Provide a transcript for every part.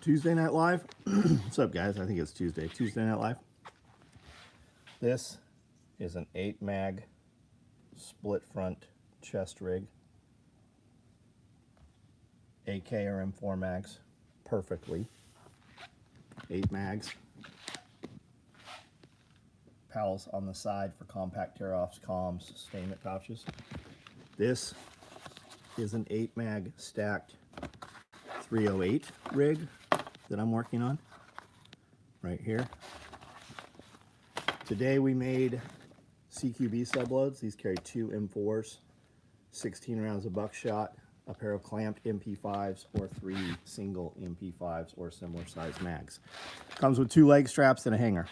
Tuesday Night Live. What's up, guys? I think it's Tuesday. Tuesday Night Live. This is an 8 mag split front chest rig. AK or M4 mags perfectly. 8 mags. Pals on the side for compact tear-offs, comms, stainment pouches. This is an 8 mag stacked 308 rig that I'm working on right here. Today we made CQB subloads. These carry 2 M4s, 16 rounds of buckshot, a pair of clamped MP5s, or 3 single MP5s or similar size mags. Comes with 2 leg straps and a hanger.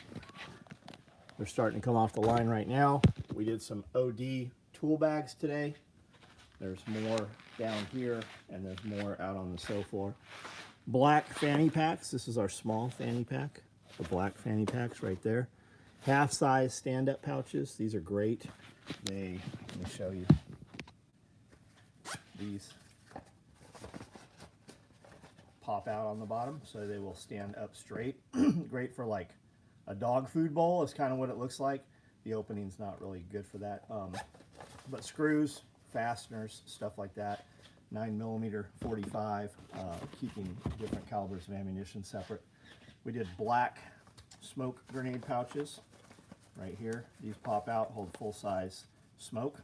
They're starting to come off the line right now. We did some OD tool bags today. There's more down here, and there's more out on the sofa. Black fanny packs. This is our small fanny pack. The black fanny packs right there. Half size stand-up pouches. These are great. Let me show you. These pop out on the bottom, so they will stand up straight. Great for like a dog food bowl is kind of what it looks like. The opening's not really good for that. But screws, fasteners, stuff like that. 9mm, 45, keeping different calibers of ammunition separate. We did black smoke grenade pouches right here. These pop out, hold full-size smoke.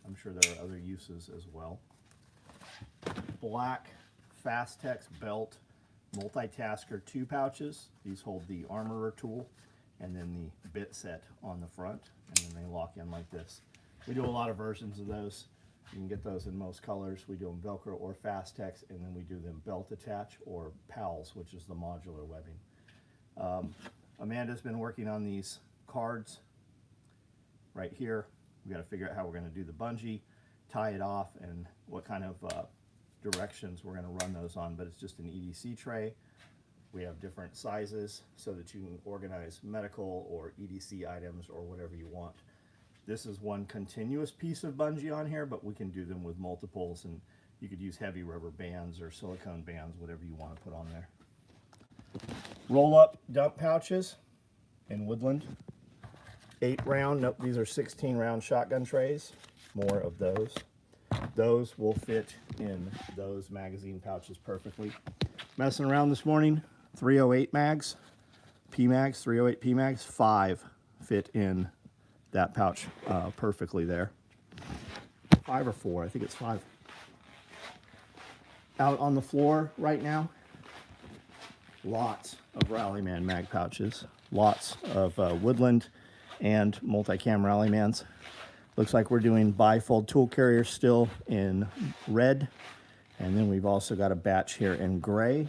I'm sure there are other uses as well. Black Fastex belt multitasker 2 pouches. These hold the armorer tool and then the bit set on the front, and then they lock in like this. We do a lot of versions of those. You can get those in most colors. We do them Velcro or Fastex, and then we do them belt attach or PALS, which is the modular webbing. Amanda's been working on these cards right here. We got to figure out how we're going to do the bungee, tie it off, and what kind of directions we're going to run those on. But it's just an EDC tray. We have different sizes so that you can organize medical or EDC items or whatever you want. This is one continuous piece of bungee on here, but we can do them with multiples, and you could use heavy rubber bands or silicone bands, whatever you want to put on there. Roll-up dump pouches in Woodland. 8 round, nope, these are 16 round shotgun trays. More of those. Those will fit in those magazine pouches perfectly. Messing around this morning, 308 mags, P-mags, 308 P-mags, 5 fit in that pouch perfectly there. 5 or 4, I think it's 5. Out on the floor right now, lots of Rallyman mag pouches, lots of Woodland and multicam Rallymans. Looks like we're doing bifold tool carriers still in red, and then we've also got a batch here in gray.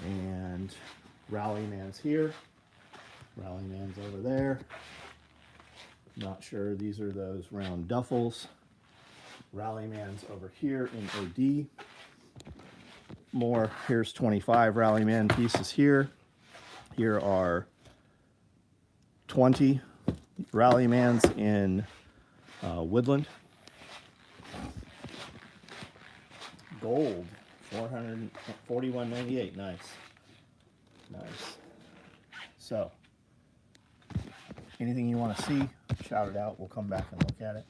And Rallyman's here, Rallyman's over there. Not sure, these are those round duffels. Rallyman's over here in OD. More, here's 25 Rallyman pieces here. Here are 20 Rallymans in Woodland. Gold, $441.98. Nice. Nice. So, anything you want to see, shout it out. We'll come back and look at it.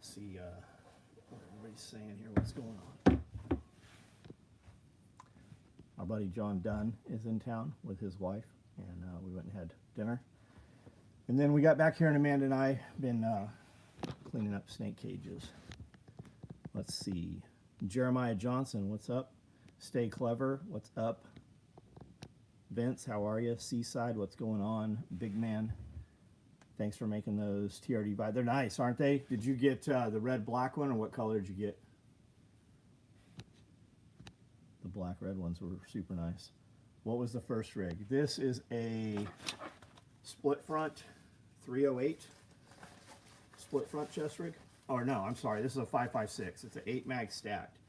See what everybody's saying here, what's going on. Our buddy John Dunn is in town with his wife, and we went and had dinner. And then we got back here, and Amanda and I been cleaning up snake cages. Let's see. Jeremiah Johnson, what's up? Stay Clever, what's up? Vince, how are you? Seaside, what's going on? Big Man, thanks for making those TRD by. They're nice, aren't they? Did you get the red black one, or what color did you get? The black red ones were super nice. What was the first rig? This is a split front 308 split front chest rig. Oh no, I'm sorry, this is a 5.56. It's an 8 mag stacked.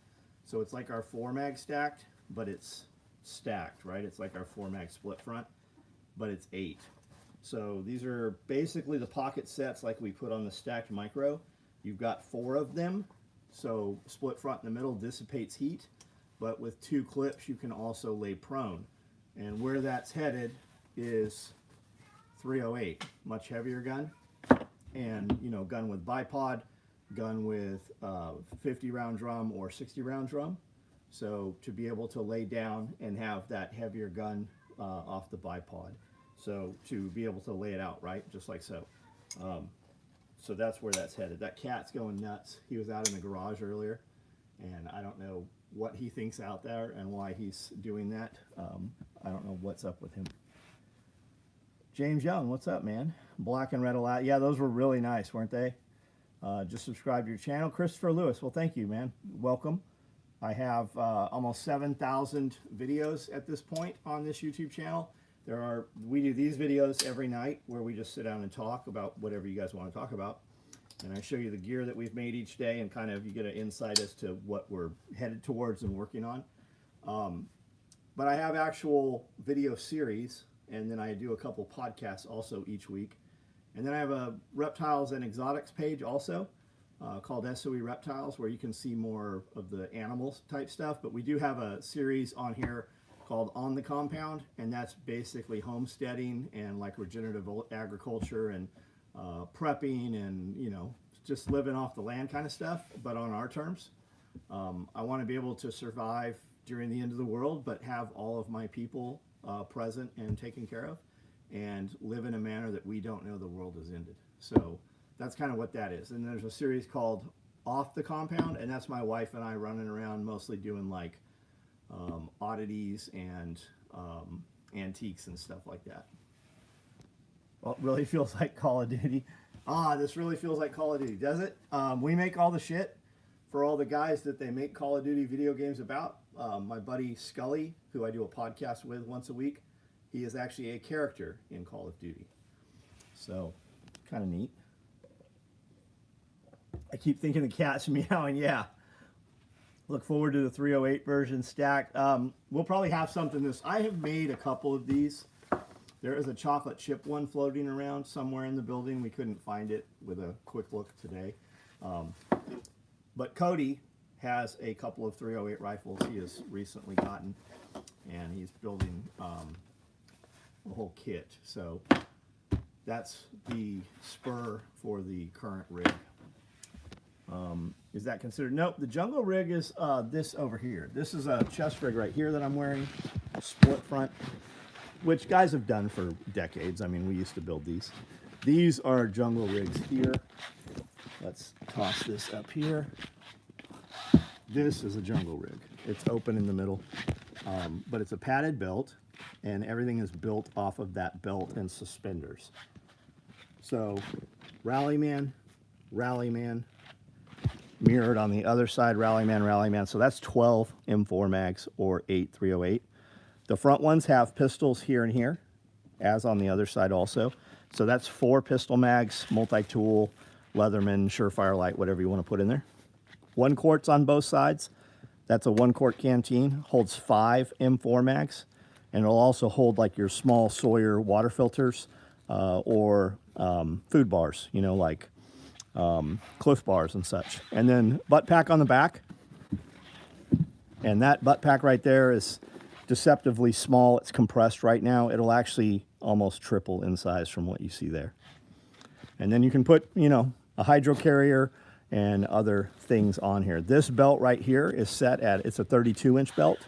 So it's like our 4 mag stacked, but it's stacked, right? It's like our 4 mag split front, but it's 8. So these are basically the pocket sets like we put on the stacked micro. You've got 4 of them, So split front in the middle dissipates heat, but with 2 clips you can also lay prone. And where that's headed is 308, much heavier gun, and you know, gun with bipod, gun with 50 round drum or 60 round drum. So to be able to lay down and have that heavier gun off the bipod, so to be able to lay it out, right, just like so. So that's where that's headed. That cat's going nuts. He was out in the garage earlier, and I don't know what he thinks out there and why he's doing that. I don't know what's up with him. James Young, what's up, man? Black and red allowed. Yeah, those were really nice, weren't they? Just subscribe to your channel. Christopher Lewis, well, thank you, man. Welcome. I have almost 7,000 videos at this point on this YouTube channel. We do these videos every night where we just sit down and talk about whatever you guys want to talk about. And I show you the gear that we've made each day, and kind of you get an insight as to what we're headed towards and working on. But I have actual video series, and then I do a couple podcasts also each week. And then I have a reptiles and exotics page also called SOE Reptiles, where you can see more of the animals type stuff. But we do have a series on here called On the Compound, and that's basically homesteading and like regenerative agriculture and prepping and, you know, just living off the land kind of stuff, but on our terms. I want to be able to survive during the end of the world, but have all of my people present and taken care of, and live in a manner that we don't know the world has ended. So that's kind of what that is. And there's a series called Off the Compound, and that's my wife and I running around mostly doing like oddities and antiques and stuff like that. Well, it really feels like Call of Duty. This really feels like Call of Duty, does it? We make all the shit for all the guys that they make Call of Duty video games about. My buddy Scully, who I do a podcast with once a week, he is actually a character in Call of Duty. So, kind of neat. I keep thinking the cat's meowing, yeah. Look forward to the 308 version stacked. We'll probably have something I have made a couple of these. There is a chocolate chip one floating around somewhere in the building. We couldn't find it with a quick look today. But Cody has a couple of 308 rifles he has recently gotten, and he's building a whole kit. So that's the spur for the current rig. Is that considered? Nope, the jungle rig is this over here. This is a chest rig right here that I'm wearing, split front, which guys have done for decades. I mean, we used to build these. These are jungle rigs here. Let's toss this up here. This is a jungle rig. It's open in the middle, but it's a padded belt, and everything is built off of that belt and suspenders. So, Rallyman, Rallyman, mirrored on the other side, Rallyman, Rallyman. So that's 12 M4 mags or 8 308. The front ones have pistols here and here, as on the other side also. So that's 4 pistol mags, multi-tool, Leatherman, Surefire Light, whatever you want to put in there. 1 quart's on both sides. That's a 1 quart canteen, holds 5 M4 mags, and it'll also hold like your small Sawyer water filters or food bars, you know, like Cliff bars and such. And then butt pack on the back, and that butt pack right there is deceptively small. It's compressed right now. It'll actually almost triple in size from what you see there. And then you can put, you know, a hydro carrier and other things on here. This belt right here is set at, it's a 32-inch belt,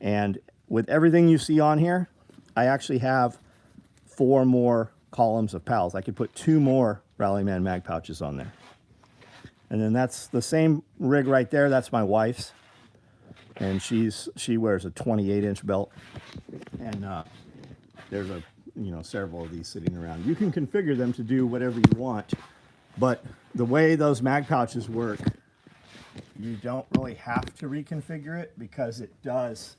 and with everything you see on here, I actually have 4 more columns of pals. I could put 2 more Rallyman mag pouches on there. And then that's the same rig right there. That's my wife's, and she wears a 28-inch belt, and there's several of these sitting around. You can configure them to do whatever you want, but the way those mag pouches work, you don't really have to reconfigure it, because it does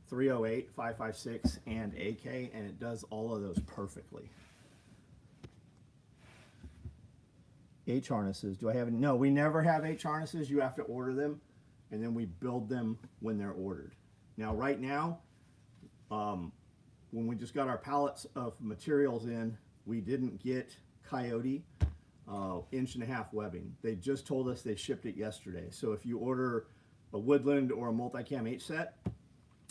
308, 5.56, and AK, and it does all of those perfectly. H harnesses. Do I have any? No, we never have H harnesses. You have to order them, and then we build them when they're ordered. Now, right now, when we just got our pallets of materials in, we didn't get Coyote 1.5-inch webbing. They just told us they shipped it yesterday. So if you order a Woodland or a multicam H set,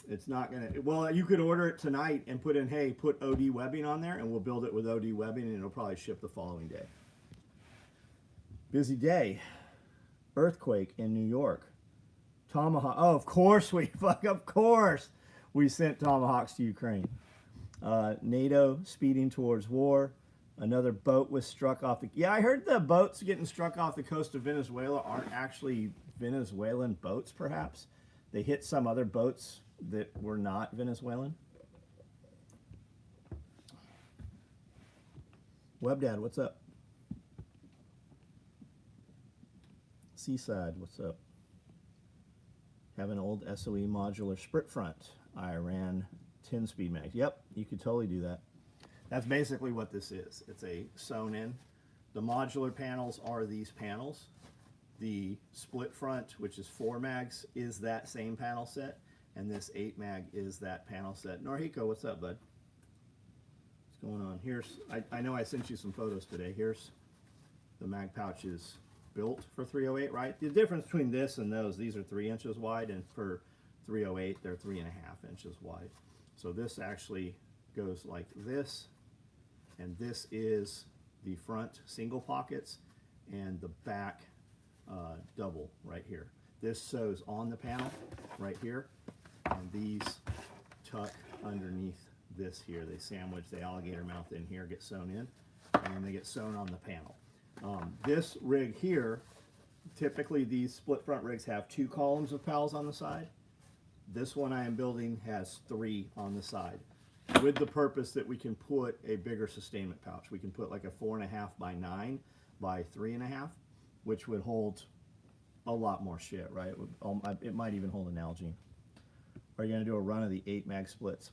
it's not gonna, well, you could order it tonight and put in, hey, put OD webbing on there, and we'll build it with OD webbing, and it'll probably ship the following day. Busy day. Earthquake in New York. Tomahawk. Oh, of course of course we sent tomahawks to Ukraine. NATO speeding towards war. Another boat was struck off the... Yeah, I heard the boats getting struck off the coast of Venezuela aren't actually Venezuelan boats, perhaps. They hit some other boats that were not Venezuelan. WebDad, what's up? Seaside, what's up? Have an old SOE modular split front. I ran 10-speed mags. Yep, you could totally do that. That's basically what this is. It's a sewn in. The modular panels are these panels. The split front, which is 4 mags, is that same panel set. And this 8 mag is that panel set. Norhiko, what's up, bud? What's going on? Here's, I know I sent you some photos today. Here's the mag pouches built for 308, right? The difference between this and those, these are 3 inches wide, and for 308, they're 3.5 inches wide. So this actually goes like this, and this is the front single pockets and the back double right here. This sews on the panel right here, and these tuck underneath this here. They sandwich the alligator mouth in here, get sewn in, and then they get sewn on the panel. This rig here, typically these split front rigs have 2 columns of pals on the side. This one I am building has 3 on the side, with the purpose that we can put a bigger sustainment pouch. We can put like a 4.5 by 9 by 3.5, which would hold a lot more shit, right? It might even hold an Nalgene. Are you going to do a run of the 8 mag splits?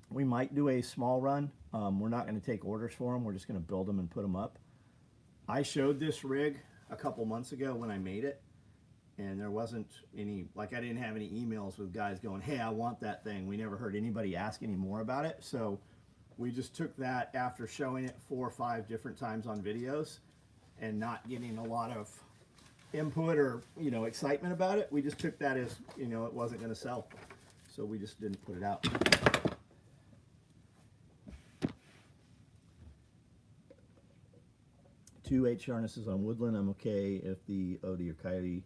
We might do a small run. We're not going to take orders for them. We're just going to build them and put them up. I showed this rig a couple months ago when I made it, and there wasn't any, like I didn't have any emails with guys going, hey, I want that thing. We never heard anybody ask any more about it. So we just took that after showing it 4 or 5 different times on videos and not getting a lot of input or, you know, excitement about it. We just took that as, you know, it wasn't going to sell. So we just didn't put it out. 2 H harnesses on Woodland. I'm okay if the OD or Coyote.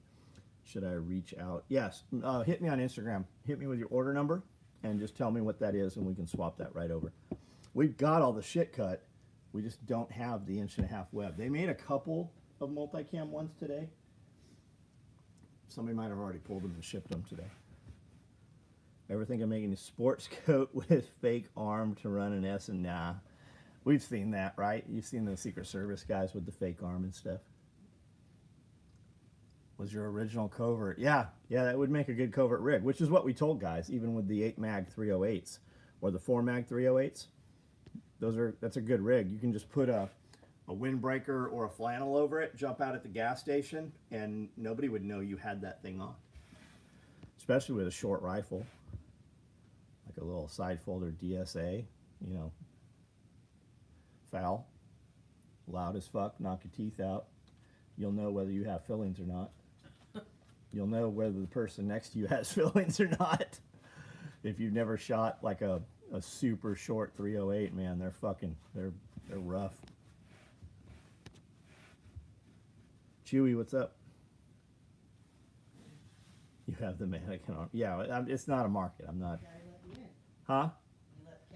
Should I reach out? Yes. Hit me on Instagram. Hit me with your order number and just tell me what that is, and we can swap that right over. We've got all the shit cut. We just don't have the 1.5-inch web. They made a couple of multicam ones today. Somebody might have already pulled them and shipped them today. Ever think of making a sports coat with fake arm to run an S? And nah. We've seen that, right? You've seen the Secret Service guys with the fake arm and stuff. Was your original covert? Yeah, that would make a good covert rig, which is what we told guys, even with the 8 mag 308s or the 4 mag 308s. That's a good rig. You can just put a windbreaker or a flannel over it, jump out at the gas station, and nobody would know you had that thing on. Especially with a short rifle, like a little side folder DSA, you know. Foul, loud as fuck, knock your teeth out. You'll know whether you have fillings or not. You'll know whether the person next to you has fillings or not. If you've never shot like a super short 308, man, they're rough. Chewy, what's up? You have the mannequin on. Yeah, it's not a market. I'm not. Huh?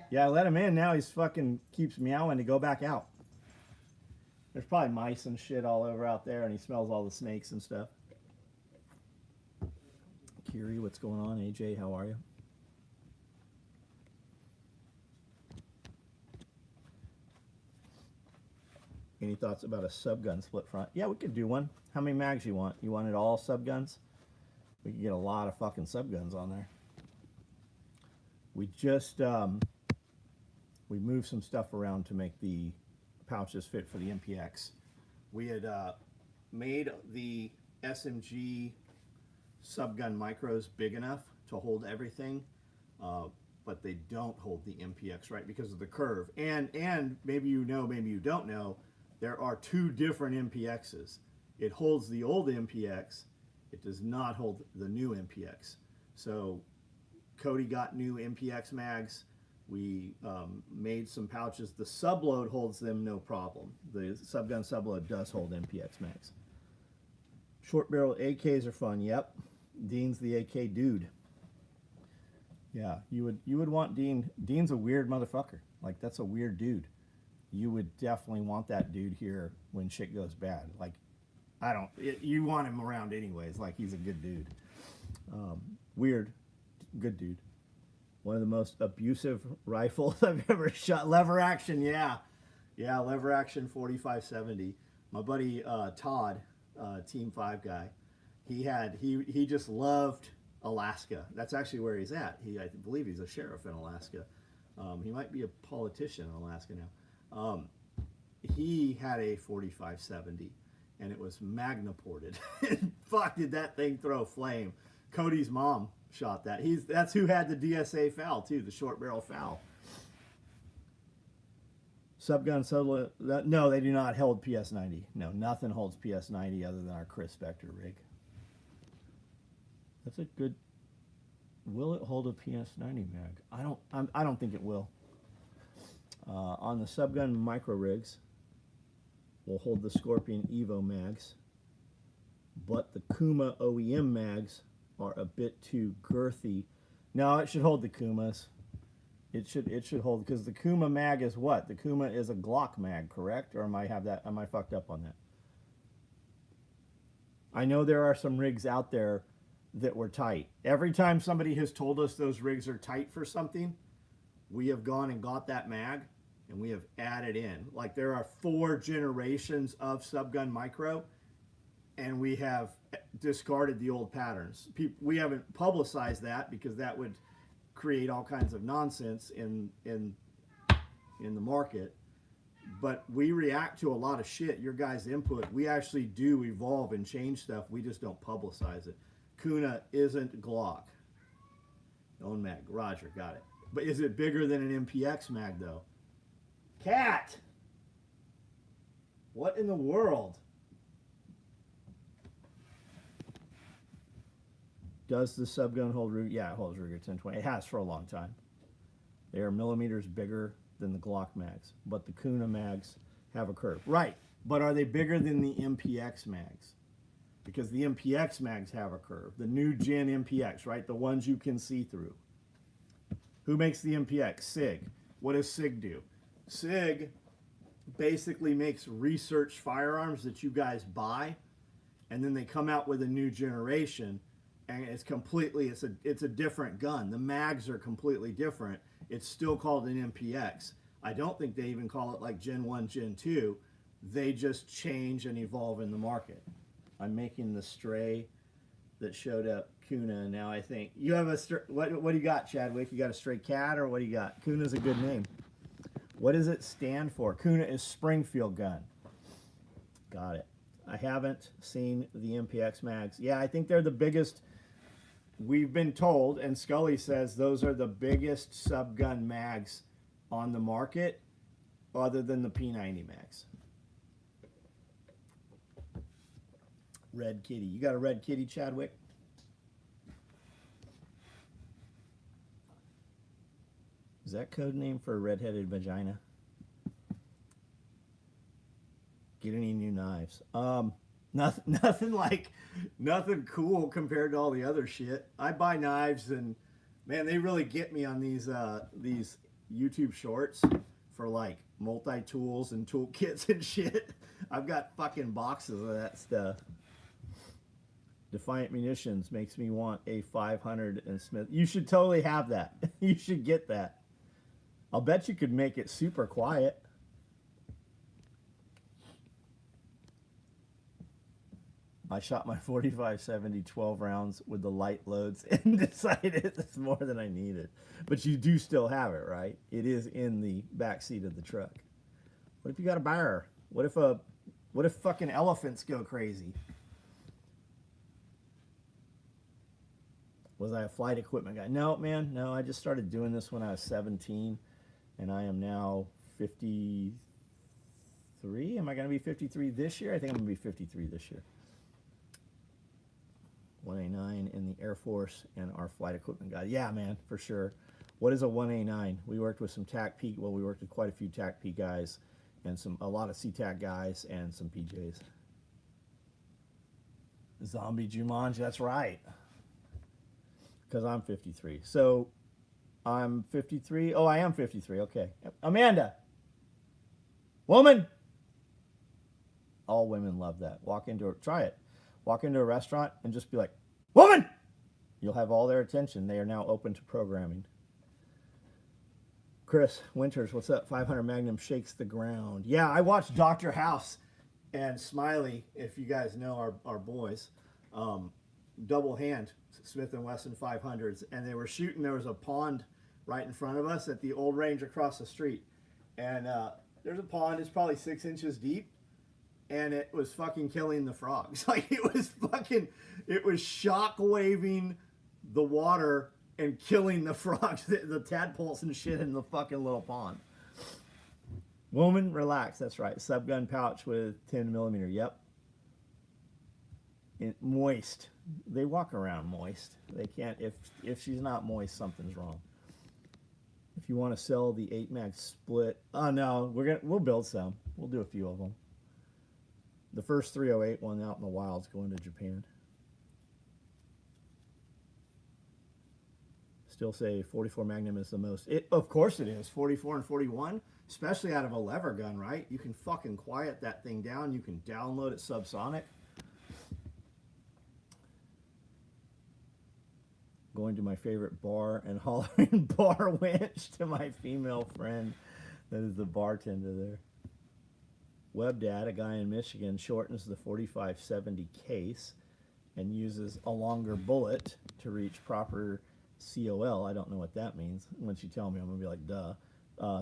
Yeah, I let him in. Now he's fucking keeps meowing to go back out. There's probably mice and shit all over out there, and he smells all the snakes and stuff. Kiri, what's going on? AJ, how are you? Any thoughts about a subgun split front? Yeah, we could do one. How many mags you want? You want it all subguns? We could get a lot of fucking subguns on there. We just we moved some stuff around to make the pouches fit for the MPX. We had made the SMG subgun micros big enough to hold everything, but they don't hold the MPX, right, because of the curve. And maybe you know, maybe you don't know, there are two different MPXs. It holds the old MPX. It does not hold the new MPX. So Cody got new MPX mags. We made some pouches. The subload holds them no problem. The subgun subload does hold MPX mags. Short barrel AKs are fun. Yep, Dean's the AK dude. Yeah, you would want Dean. Dean's a weird motherfucker. Like, that's a weird dude. You would definitely want that dude here when shit goes bad. Like, you want him around anyways. Like, he's a good dude. Weird, good dude. One of the most abusive rifles I've ever shot. Lever action, yeah. Yeah, lever action 4570. My buddy Todd, Team 5 guy, he just loved Alaska. That's actually where he's at. I believe he's a sheriff in Alaska. He might be a politician in Alaska now. He had a 4570, and it was magna ported. Fuck, did that thing throw flame. Cody's mom shot that. That's who had the DSA FAL too, the short barrel FAL. Subgun solo. No, they do not hold PS90. No, nothing holds PS90 other than our Chris Spectre rig. That's a good. Will it hold a PS90 mag? I don't think it will. On the subgun micro rigs, we'll hold the Scorpion Evo mags, but the Kuma OEM mags are a bit too girthy. No, it should hold the Kumas. It should hold, because the Kuma mag is what? The Kuma is a Glock mag, correct? Or am I fucked up on that? I know there are some rigs out there that were tight. Every time somebody has told us those rigs are tight for something, we have gone and got that mag and we have added in. Like, there are 4 generations of subgun micro, and we have discarded the old patterns. We haven't publicized that because that would create all kinds of nonsense in the market. But we react to a lot of shit, your guys' input. We actually do evolve and change stuff. We just don't publicize it. Kuna isn't Glock. Own mag. Roger, got it. But is it bigger than an MPX mag, though? Cat! What in the world? Does the subgun hold Ruger? Yeah, it holds Ruger 1020. It has for a long time. They are millimeters bigger than the Glock mags, but the Kuna mags have a curve. Right, but are they bigger than the MPX mags? Because the MPX mags have a curve. The new gen MPX, right? The ones you can see through. Who makes the MPX? SIG. What does SIG do? SIG basically makes research firearms that you guys buy, and then they come out with a new generation, and it's a different gun. The mags are completely different. It's still called an MPX. I don't think they even call it like Gen 1, Gen 2. They just change and evolve in the market. I'm making the stray that showed up, Kuna. Now I think you have a what do you got, Chadwick? You got a stray cat, or what do you got? Kuna's a good name. What does it stand for? Kuna is Springfield gun. Got it. I haven't seen the MPX mags. Yeah, I think they're the biggest. We've been told, and Scully says those are the biggest subgun mags on the market, other than the P90 mags. Red Kitty. You got a Red Kitty, Chadwick? Is that code name for a red-headed vagina? Get any new knives? Nothing cool compared to all the other shit. I buy knives, and man, they really get me on these YouTube shorts for like multi-tools and toolkits and shit. I've got fucking boxes of that stuff. Defiant Munitions makes me want a 500 and Smith. You should totally have that. You should get that. I'll bet you could make it super quiet. I shot my 45-70 12 rounds with the light loads and decided it's more than I needed. But you do still have it, right? It is in the back seat of the truck. What if you got a bear? What if fucking elephants go crazy? Was I a flight equipment guy? No, man. No, I just started doing this when I was 17, and I am now 53, 53. Am I going to be 53 this year? I think I'm going to be 53 this year. 1A9 in the Air Force and our flight equipment guy. Yeah, man, for sure. What is a 1A9? We worked with some TAC-P. Well, we worked with quite a few TAC-P guys and a lot of CTAC guys and some PJs. Zombie Jumanji, that's right. Because I'm 53. So I'm 53. Oh, I am 53. Okay. Amanda. Woman. All women love that. Try it. Walk into a restaurant and just be like, woman! You'll have all their attention. They are now open to programming. Chris Winters, what's up? 500 Magnum shakes the ground. Yeah, I watched Dr. House and Smiley, if you guys know our boys, double hand Smith & Wesson 500s, and they were shooting. There was a pond right in front of us at the old range across the street, and there's a pond. It's probably 6 inches deep, and it was fucking killing the frogs. Like, it was shock waving the water and killing the frogs, the tadpoles and shit in the fucking little pond. Woman, relax. That's right. Subgun pouch with 10 millimeter. Yep. Moist. They walk around moist. They can't. If she's not moist, something's wrong. If you want to sell the 8 mag split, oh no, we'll build some. We'll do a few of them. The first 308 one out in the wild's going to Japan. Still say 44 Magnum is the most. Of course it is. 44 and 41, especially out of a lever gun, right? You can fucking quiet that thing down. You can download it subsonic. Going to my favorite bar and hollering bar winch to my female friend that is the bartender there. WebDad, a guy in Michigan, shortens the 4570 case and uses a longer bullet to reach proper COL. I don't know what that means. Once you tell me, I'm going to be like, duh.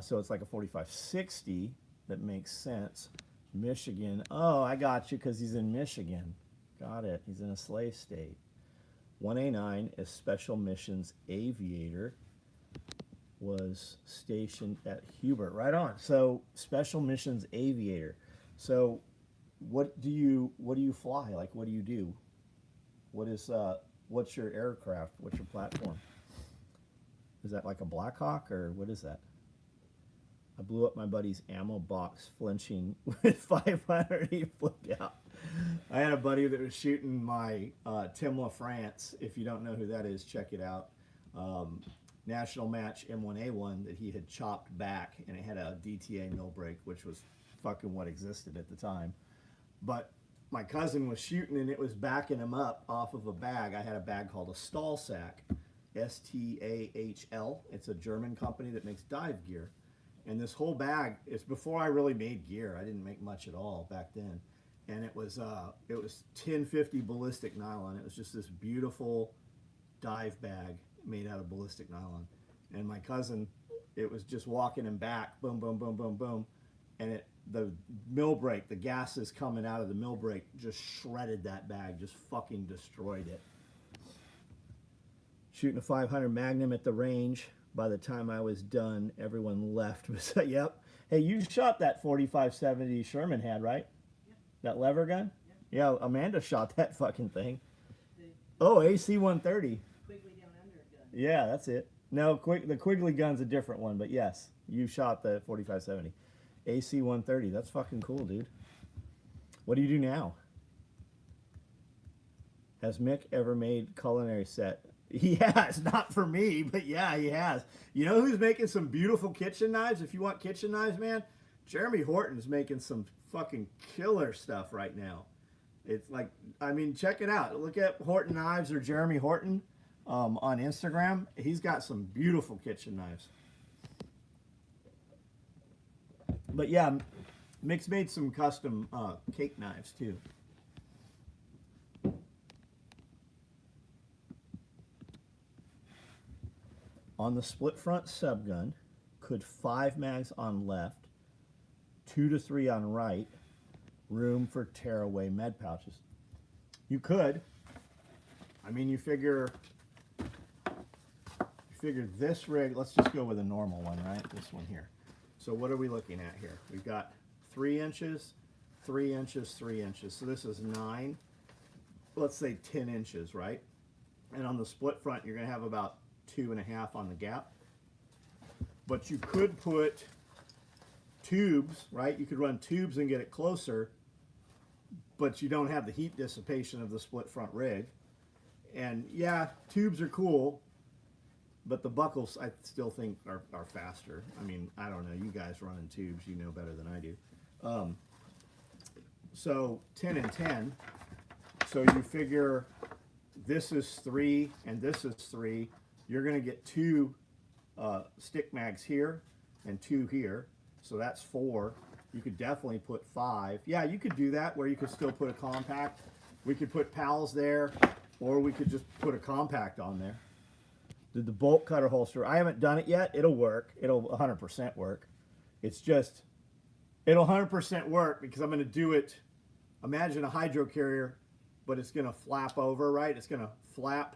So it's like a 4560 that makes sense. Michigan. Oh, I got you because he's in Michigan. Got it. He's in a slave state. 1A9 is Special Missions Aviator. Was stationed at Hubert. Right on. So Special Missions Aviator. So what do you fly? Like, what do you do? What's your aircraft? What's your platform? Is that like a Black Hawk or what is that? I blew up my buddy's ammo box flinching with 500. He flipped out. I had a buddy that was shooting my Tim LaFrance. If you don't know who that is, check it out. National Match M1A1 that he had chopped back, and it had a DTA mill brake, which was fucking what existed at the time. But my cousin was shooting, and it was backing him up off of a bag. I had a bag called a Stahlsack, S-T-A-H-L. It's a German company that makes dive gear. And this whole bag, it's before I really made gear. I didn't make much at all back then. And it was 1050 ballistic nylon. It was just this beautiful dive bag made out of ballistic nylon. And my cousin, it was just walking him back, boom, boom, boom, boom, boom. And the mill brake, the gases coming out of the mill brake just shredded that bag, just fucking destroyed it. Shooting a 500 Magnum at the range. By the time I was done, everyone left. Yep. Hey, you shot that 4570 Sherman had, right? Yep. That lever gun? Yep. Yeah, Amanda shot that fucking thing. Oh, AC 130. Quigley down under gun. Yeah, that's it. No, the Quigley gun's a different one, but yes, you shot the 4570. AC 130, that's fucking cool, dude. What do you do now? Has Mick ever made culinary set? He has, not for me, but yeah, he has. You know who's making some beautiful kitchen knives? If you want kitchen knives, man, Jeremy Horton's making some fucking killer stuff right now. It's like, I mean, check it out. Look at Horton Knives or Jeremy Horton on Instagram. He's got some beautiful kitchen knives. But yeah, Mick's made some custom cake knives too. On the split front subgun, could 5 mags on left, 2 to 3 on right, room for tearaway med pouches. You could. I mean, you figure this rig, let's just go with a normal one, right? This one here. So what are we looking at here? We've got 3 inches, 3 inches, 3 inches. So this is 9, let's say 10 inches, right? And on the split front, you're going to have about 2.5 on the gap. But you could put tubes, right? You could run tubes and get it closer, but you don't have the heat dissipation of the split front rig. And yeah, tubes are cool, but the buckles I still think are faster. I mean, I don't know. You guys running tubes, you know better than I do. So 10 and 10. So you figure this is 3 and this is 3. You're going to get 2 stick mags here and 2 here. So that's 4. You could definitely put 5. Yeah, you could do that where you could still put a compact. We could put pals there, or we could just put a compact on there. Did the bolt cutter holster, I haven't done it yet. It'll work. It'll 100% work. It's just, it'll 100% work because I'm going to do it. Imagine a hydro carrier, but it's going to flap over, right? It's going to flap,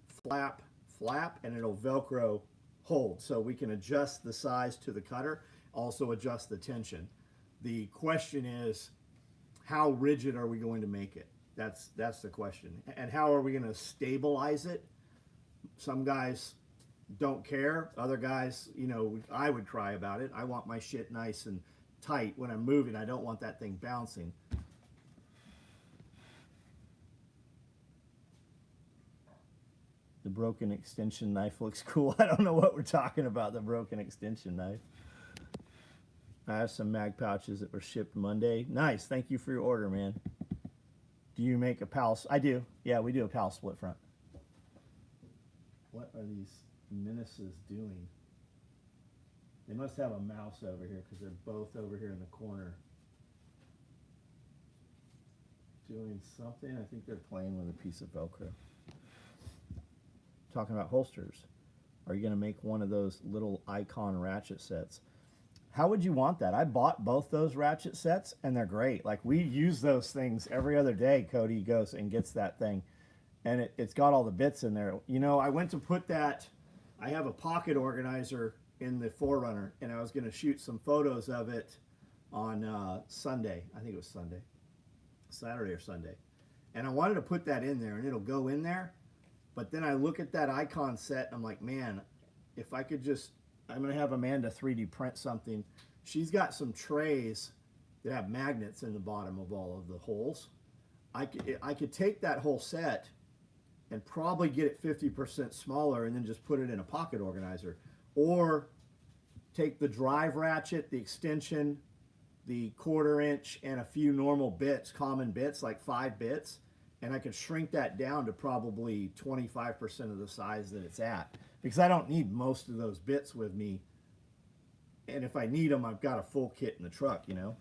flap, flap, and it'll Velcro hold. So we can adjust the size to the cutter, also adjust the tension. The question is, how rigid are we going to make it? That's the question. And how are we going to stabilize it? Some guys don't care. Other guys, you know, I would cry about it. I want my shit nice and tight when I'm moving. I don't want that thing bouncing. The broken extension knife looks cool. I don't know what we're talking about, the broken extension knife. I have some mag pouches that were shipped Monday. Nice. Thank you for your order, man. Do you make a PAL? I do. Yeah, we do a PAL split front. What are these menaces doing? They must have a mouse over here because they're both over here in the corner doing something. I think they're playing with a piece of Velcro. Talking about holsters. Are you going to make one of those little icon ratchet sets? How would you want that? I bought both those ratchet sets and they're great. Like we use those things every other day. Cody goes and gets that thing and it's got all the bits in there. You know, I went to put that, I have a pocket organizer in the Forerunner and I was going to shoot some photos of it on Sunday. I think it was Sunday, Saturday or Sunday. And I wanted to put that in there and it'll go in there. But then I look at that icon set and I'm like, man, if I could just, I'm going to have Amanda 3D print something. She's got some trays that have magnets in the bottom of all of the holes. I could take that whole set and probably get it 50% smaller and then just put it in a pocket organizer. Or take the drive ratchet, the extension, the 1/4 inch, and a few normal bits, common bits, like 5 bits. And I could shrink that down to probably 25% of the size that it's at. Because I don't need most of those bits with me. And if I need them, I've got a full kit in the truck, you know.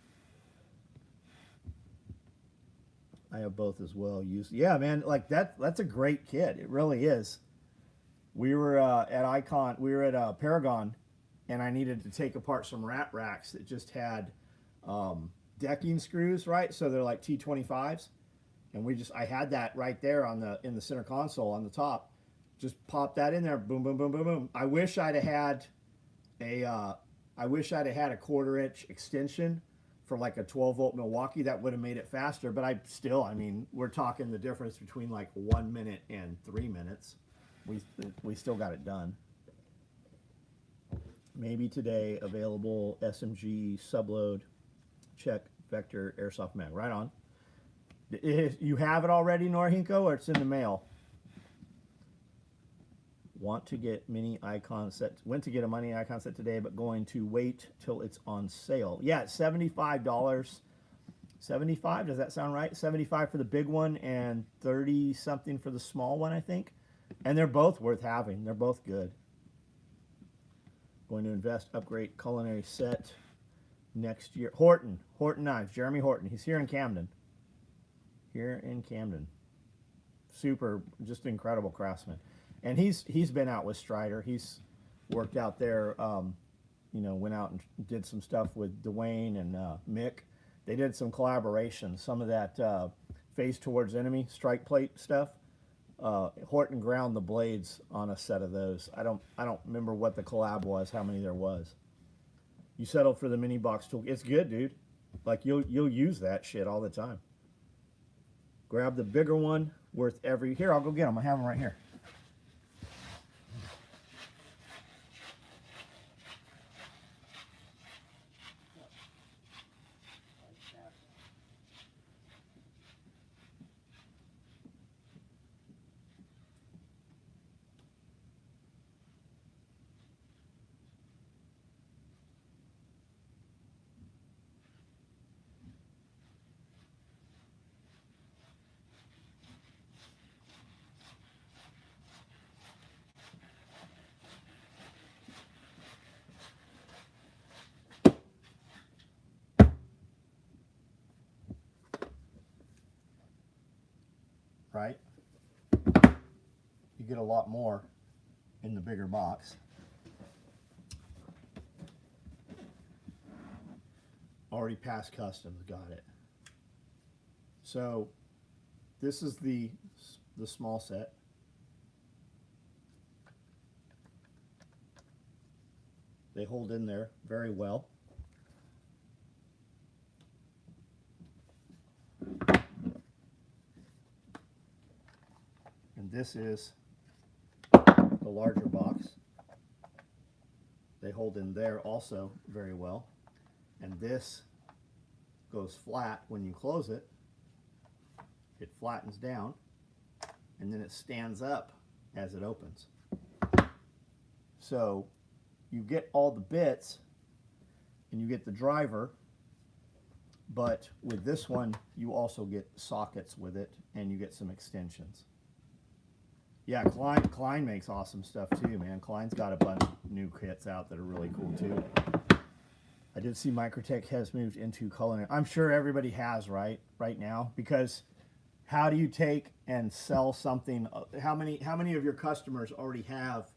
I have both as well. Yeah, man, like that's a great kit. It really is. We were at Paragon, and I needed to take apart some rat racks that just had decking screws, right? So they're like T25s. And I had that right there in the center console on the top. Just pop that in there, boom, boom, boom, boom, boom. I wish I'd have had a 1/4 inch extension for like a 12-volt Milwaukee. That would have made it faster. But I mean, we're talking the difference between like 1 minute and 3 minutes. We still got it done. Maybe today, available SMG subload, check Vector Airsoft Mag. Right on. You have it already, Norhinko, or it's in the mail? Want to get mini icon set. Went to get a mini icon set today, but going to wait till it's on sale. Yeah, it's $75. 75, does that sound right? 75 for the big one and 30 something for the small one, I think. And they're both worth having. They're both good. Going to invest, upgrade culinary set next year. Horton Knives, Jeremy Horton. He's here in Camden. Super, just incredible craftsman. And he's been out with Strider. He's worked out there, you know, went out and did some stuff with Dwayne and Mick. They did some collaboration, some of that Face Towards Enemy strike plate stuff. Horton ground the blades on a set of those. I don't remember what the collab was, how many there was. You settled for the mini box tool. It's good, dude. Like you'll use that shit all the time. Grab the bigger one, worth every. Here, I'll go get them. I have them right here. Right? You get a lot more in the bigger box. Already passed customs, got it. So this is the small set. They hold in there very well. And this is the larger box. They hold in there also very well. And this goes flat when you close it. It flattens down, and then it stands up as it opens. So you get all the bits, and you get the driver, but with this one, you also get sockets with it, and you get some extensions. Yeah, Klein makes awesome stuff too, man. Klein's got a bunch of new kits out that are really cool too. I did see Microtech has moved into culinary. I'm sure everybody has, right now, because how do you take and sell something? How many of your customers already have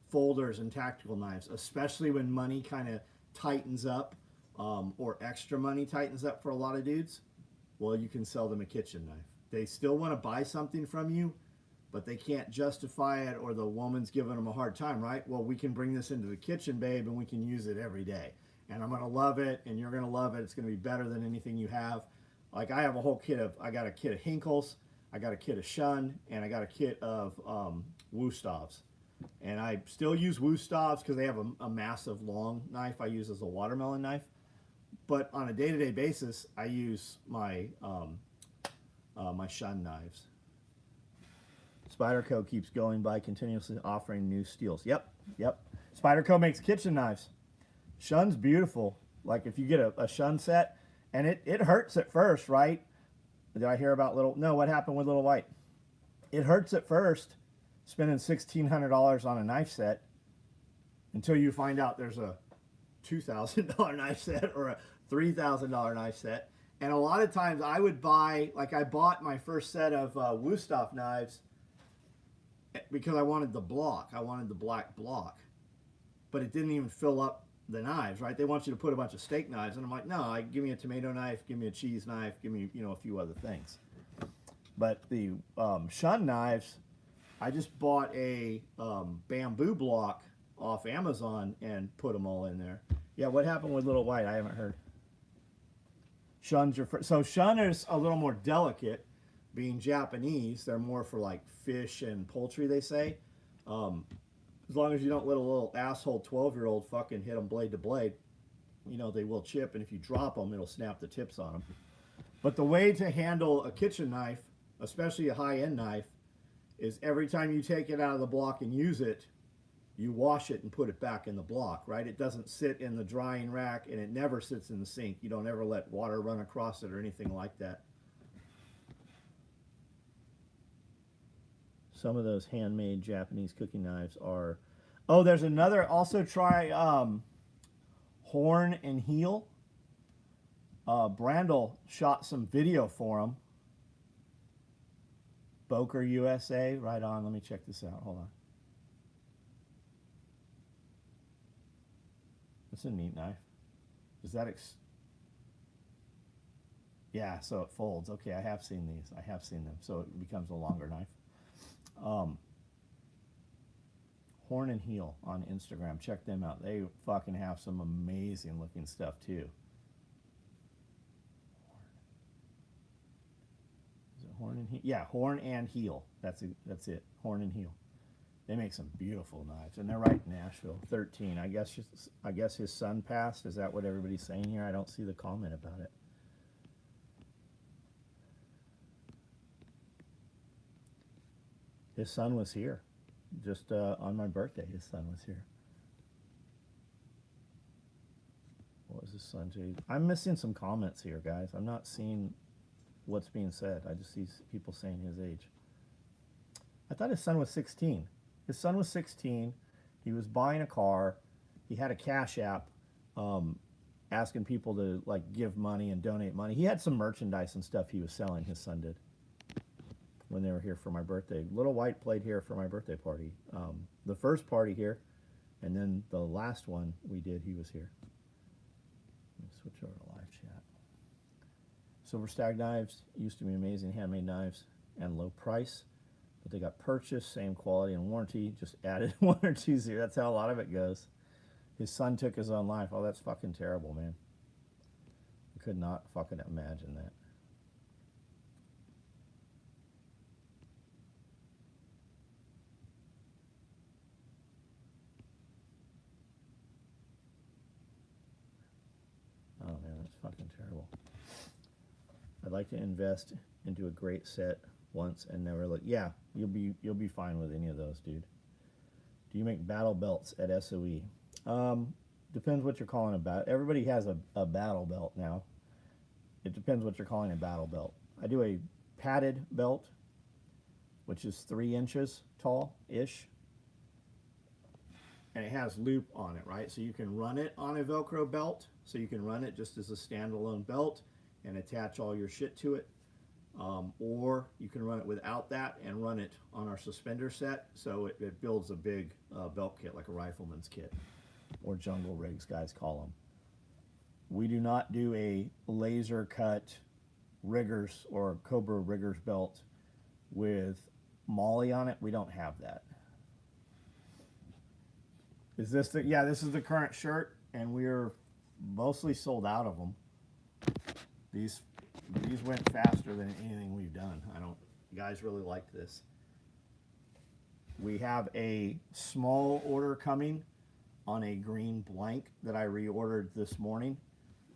folders and tactical knives, especially when money kind of tightens up, or extra money tightens up for a lot of dudes? Well, you can sell them a kitchen knife. They still want to buy something from you, but they can't justify it, or the woman's giving them a hard time, right? Well, we can bring this into the kitchen, babe, and we can use it every day. And I'm going to love it, and you're going to love it. It's going to be better than anything you have. Like, I have a whole kit of, I got a kit of Hinkles, I got a kit of Shun, and I got a kit of Wustovs. And I still use Wustovs because they have a massive long knife I use as a watermelon knife. But on a day-to-day basis, I use my, my Shun knives. Spyderco keeps going by continuously offering new steels. Yep. Spyderco makes kitchen knives. Shun's beautiful. Like, if you get a Shun set, and it hurts at first, right? Did I hear about what happened with Little White? It hurts at first, spending $1,600 on a knife set, until you find out there's a $2,000 knife set or a $3,000 knife set. And a lot of times I would buy, like, I bought my first set of Wustov knives because I wanted the block. I wanted the black block. But it didn't even fill up the knives, right? They want you to put a bunch of steak knives, and I'm like, no, give me a tomato knife, give me a cheese knife, give me, a few other things. But the Shun knives, I just bought a bamboo block off Amazon and put them all in there. Yeah, what happened with Little White? I haven't heard. Shun's so Shun is a little more delicate, being Japanese. They're more for like fish and poultry, they say. As long as you don't let a little asshole 12-year-old fucking hit them blade to blade, they will chip, and if you drop them, it'll snap the tips on them. But the way to handle a kitchen knife, especially a high-end knife, is every time you take it out of the block and use it, you wash it and put it back in the block, right? It doesn't sit in the drying rack, and it never sits in the sink. You don't ever let water run across it or anything like that. Some of those handmade Japanese cooking knives are... Oh, there's another... Also try Horn and Heel. Brandel shot some video for them. Boker USA. Right on. Let me check this out. Hold on. It's a neat knife. Is that... Yeah, so it folds. Okay, I have seen these. I have seen them. So it becomes a longer knife. Horn and Heel on Instagram. Check them out. They fucking have some amazing looking stuff too. Horn and heel. Yeah, horn and heel. That's it. Horn and heel. They make some beautiful knives, and they're right in Nashville. 13. I guess his son passed. Is that what everybody's saying here? I don't see the comment about it. His son was here, just on my birthday. His son was here. What was his son's age? I'm missing some comments here, guys. I'm not seeing what's being said. I just see people saying his age. I thought his son was 16. His son was 16. He was buying a car. He had a Cash App asking people to like give money and donate money. He had some merchandise and stuff he was selling, his son did, when they were here for my birthday. Little White played here for my birthday party. The first party here, and then the last one we did, he was here. Let me switch over to live chat. Silver Stag knives used to be amazing handmade knives and low price, but they got purchased, same quality and warranty, just added 1 or 2 zeros. That's how a lot of it goes. His son took his own life. Oh, that's fucking terrible, man. I could not fucking imagine that. Oh man, that's fucking terrible. I'd like to invest into a great set once and never look. Yeah, you'll be fine with any of those, dude. Do you make battle belts at SOE? Depends what you're calling a battle. Everybody has a battle belt now. It depends what you're calling a battle belt. I do a padded belt, which is 3 inches tall-ish. And it has loop on it, right? So you can run it on a Velcro belt. So you can run it just as a standalone belt and attach all your shit to it. Or you can run it without that and run it on our suspender set. So it builds a big belt kit, like a rifleman's kit, or jungle rigs, guys call them. We do not do a laser cut riggers or Cobra riggers belt with Molly on it. We don't have that. Is this the, yeah, this is the current shirt, and we're mostly sold out of them. These went faster than anything we've done. Guys really like this. We have a small order coming on a green blank that I reordered this morning.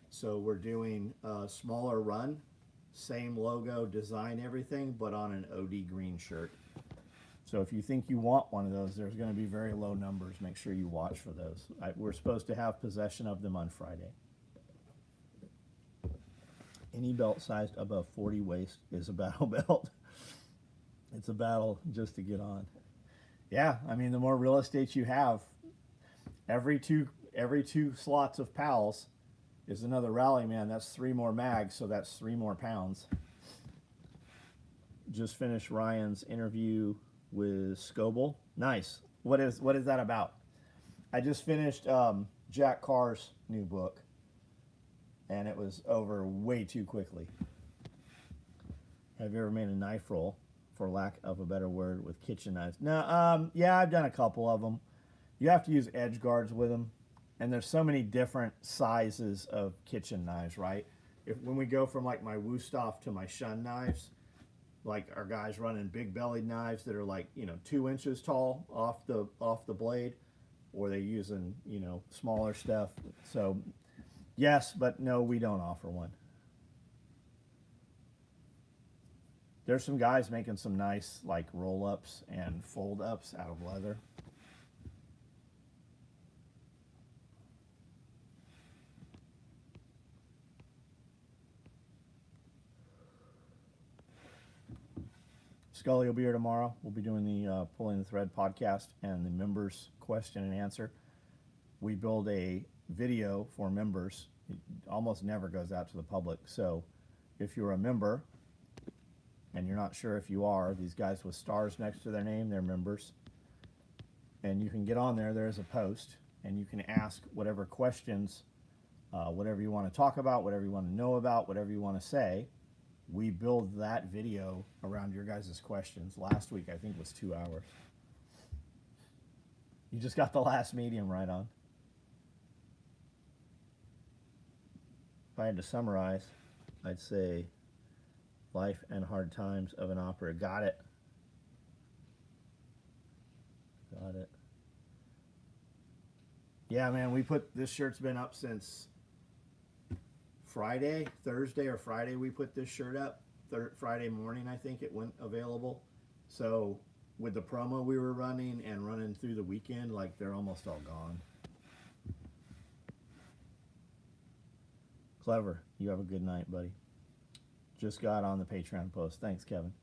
So we're doing a smaller run, same logo, design, everything, but on an OD green shirt. So if you think you want one of those, there's going to be very low numbers. Make sure you watch for those. We're supposed to have possession of them on Friday. Any belt sized above 40 waist is a battle belt. It's a battle just to get on. Yeah, I mean, the more real estate you have, every two slots of pals is another rally man. That's 3 more mags, so that's 3 more pounds. Just finished Ryan's interview with Scoble. Nice. What is that about? I just finished Jack Carr's new book, and it was over way too quickly. Have you ever made a knife roll, for lack of a better word, with kitchen knives? No, yeah, I've done a couple of them. You have to use edge guards with them, and there's so many different sizes of kitchen knives, right? When we go from like my Wusthof to my Shun knives, like our guys running big bellied knives that are like, 2 inches tall off the blade, or they using, smaller stuff. So yes, but no, we don't offer one. There's some guys making some nice like roll-ups and fold-ups out of leather. Scully will be here tomorrow. We'll be doing the Pulling the Thread podcast and the members question and answer. We build a video for members. It almost never goes out to the public. So if you're a member and you're not sure if you are, these guys with stars next to their name, they're members. And you can get on there. There's a post, and you can ask whatever questions, whatever you want to talk about, whatever you want to know about, whatever you want to say. We build that video around your guys' questions. Last week, I think, was 2 hours. You just got the last medium right on. If I had to summarize, I'd say Life and Hard Times of an Opera. Got it. Got it. Yeah, man, this shirt's been up since Thursday or Friday we put this shirt up. Friday morning, I think it went available. So with the promo we were running and running through the weekend, like, they're almost all gone. Clever. You have a good night, buddy. Just got on the Patreon post. Thanks, Kevin.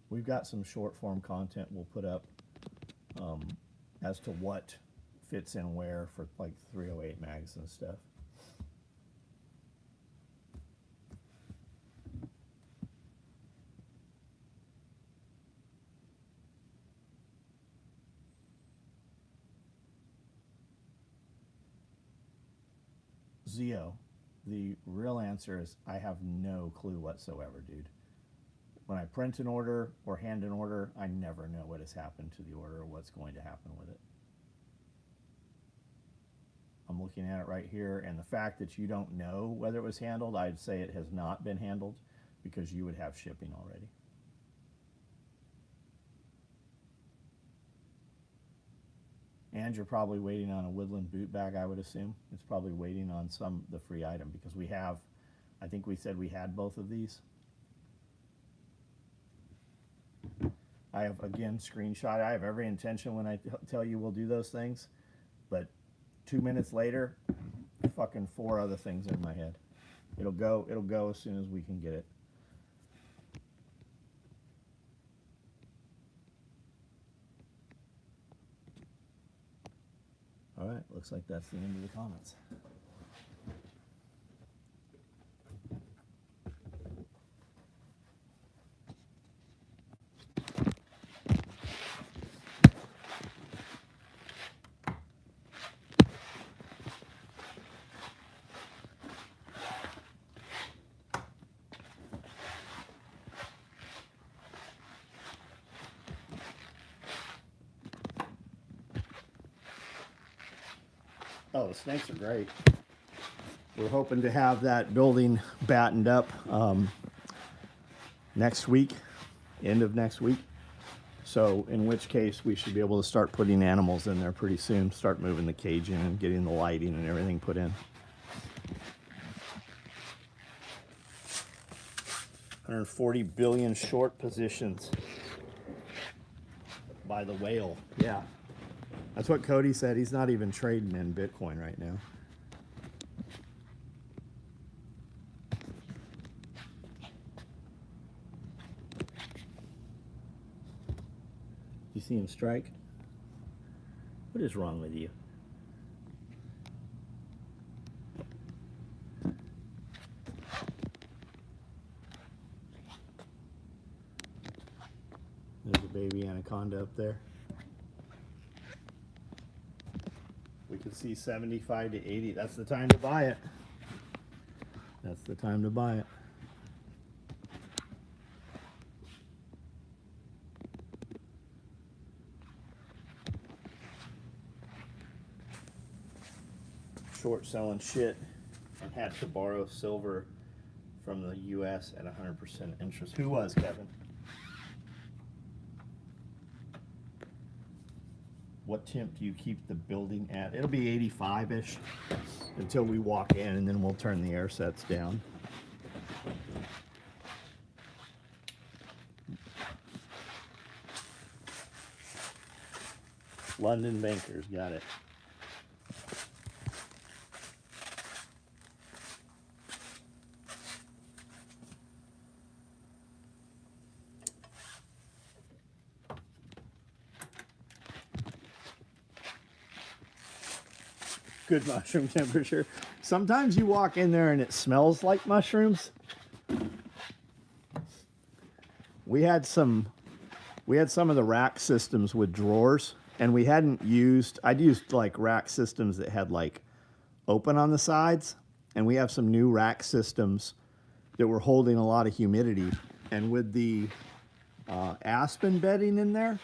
We've got some short form content we'll put up as to what fits in where for like 308 mags and stuff. Zio, the real answer is I have no clue whatsoever, dude. When I print an order or hand an order, I never know what has happened to the order or what's going to happen with it. I'm looking at it right here, and the fact that you don't know whether it was handled, I'd say it has not been handled because you would have shipping already. And you're probably waiting on a Woodland boot bag, I would assume. It's probably waiting on the free item because we have, I think we said we had both of these. I have, again, screenshot. I have every intention when I tell you we'll do those things, but 2 minutes later, fucking 4 other things in my head. It'll go as soon as we can get it. All right, looks like that's the end of the comments. Oh, the snakes are great. We're hoping to have that building battened up next week, end of next week. So in which case we should be able to start putting animals in there pretty soon, start moving the cage in and getting the lighting and everything put in. 140 billion short positions by the whale. Yeah. That's what Cody said. He's not even trading in Bitcoin right now. You see him strike? What is wrong with you? There's a baby anaconda up there. We could see 75 to 80. That's the time to buy it. That's the time to buy it. Short selling shit and had to borrow silver from the U.S. at 100% interest. Who was, Kevin? What temp do you keep the building at? It'll be 85-ish until we walk in, and then we'll turn the air sets down. London Bankers, got it. Good mushroom temperature. Sometimes you walk in there and it smells like mushrooms. We had some of the rack systems with drawers, and I'd used like rack systems that had like open on the sides, and we have some new rack systems that were holding a lot of humidity, and with the aspen bedding in there,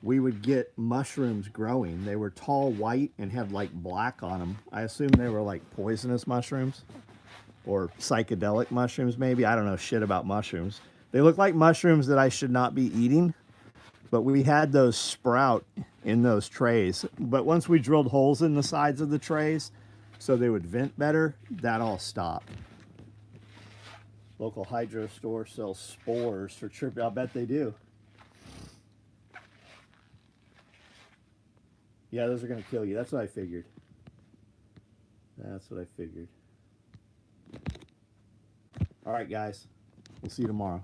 we would get mushrooms growing. They were tall white and had like black on them. I assume they were like poisonous mushrooms or psychedelic mushrooms maybe. I don't know shit about mushrooms. They look like mushrooms that I should not be eating, but we had those sprout in those trays. But once we drilled holes in the sides of the trays so they would vent better, that all stopped. Local hydro store sells spores for chirping. I'll bet they do. Yeah, those are going to kill you. That's what I figured. That's what I figured. All right, guys. We'll see you tomorrow.